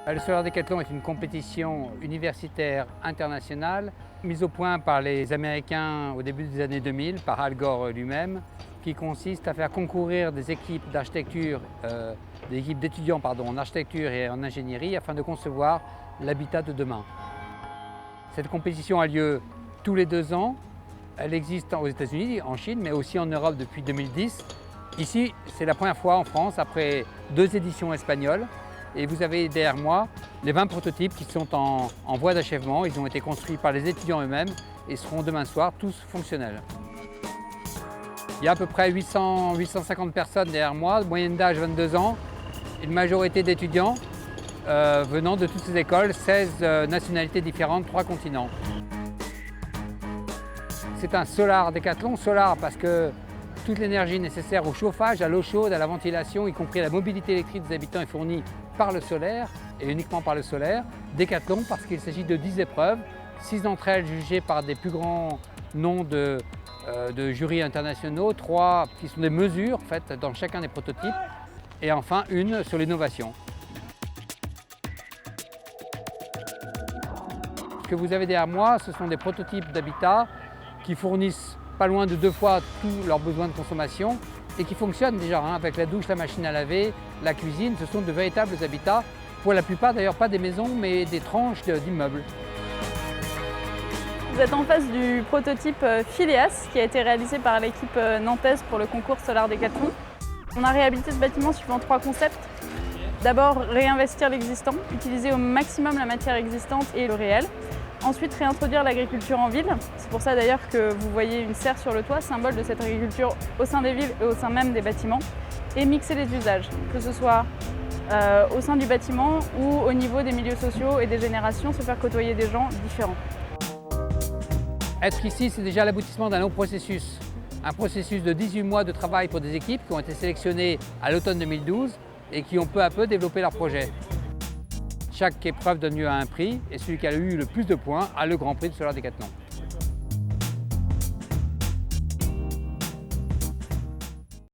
Le Solar Decathlon est une compétition universitaire internationale mise au point par les Américains au début des années 2000, par Al Gore lui-même, qui consiste à faire concourir des équipes d'architecture, des équipes d'étudiants en architecture et en ingénierie afin de concevoir l'habitat de demain. Cette compétition a lieu tous les 2 ans. Elle existe aux États-Unis, en Chine, mais aussi en Europe depuis 2010. Ici, c'est la première fois en France, après 2 éditions espagnoles. Et vous avez derrière moi les 20 prototypes qui sont en voie d'achèvement. Ils ont été construits par les étudiants eux-mêmes et seront demain soir tous fonctionnels. Il y a à peu près 850 personnes derrière moi, moyenne d'âge 22 ans, une majorité d'étudiants venant de toutes ces écoles, 16 nationalités différentes, 3 continents. C'est un Solar Decathlon, solar parce que toute l'énergie nécessaire au chauffage, à l'eau chaude, à la ventilation, y compris à la mobilité électrique des habitants, est fournie par le solaire et uniquement par le solaire. Décathlon parce qu'il s'agit de 10 épreuves, 6 d'entre elles jugées par des plus grands noms de jurys internationaux, 3 qui sont des mesures faites dans chacun des prototypes et enfin une sur l'innovation. Ce que vous avez derrière moi, ce sont des prototypes d'habitat qui fournissent pas loin de 2 fois tous leurs besoins de consommation et qui fonctionnent déjà avec la douche, la machine à laver, la cuisine. Ce sont de véritables habitats, pour la plupart d'ailleurs pas des maisons mais des tranches d'immeubles. Vous êtes en face du prototype Phileas qui a été réalisé par l'équipe nantaise pour le concours Solar Decathlon. On a réhabilité ce bâtiment suivant 3 concepts. D'abord, réinvestir l'existant, utiliser au maximum la matière existante et le réel. Ensuite, réintroduire l'agriculture en ville. C'est pour ça d'ailleurs que vous voyez une serre sur le toit, symbole de cette agriculture au sein des villes et au sein même des bâtiments. Et mixer les usages, que ce soit au sein du bâtiment ou au niveau des milieux sociaux et des générations, se faire côtoyer des gens différents. Être ici, c'est déjà l'aboutissement d'un long processus. Un processus de 18 mois de travail pour des équipes qui ont été sélectionnées à l'automne 2012 et qui ont peu à peu développé leur projet. Chaque épreuve donne lieu à un prix et celui qui a eu le plus de points a le grand prix de Solar Decathlon.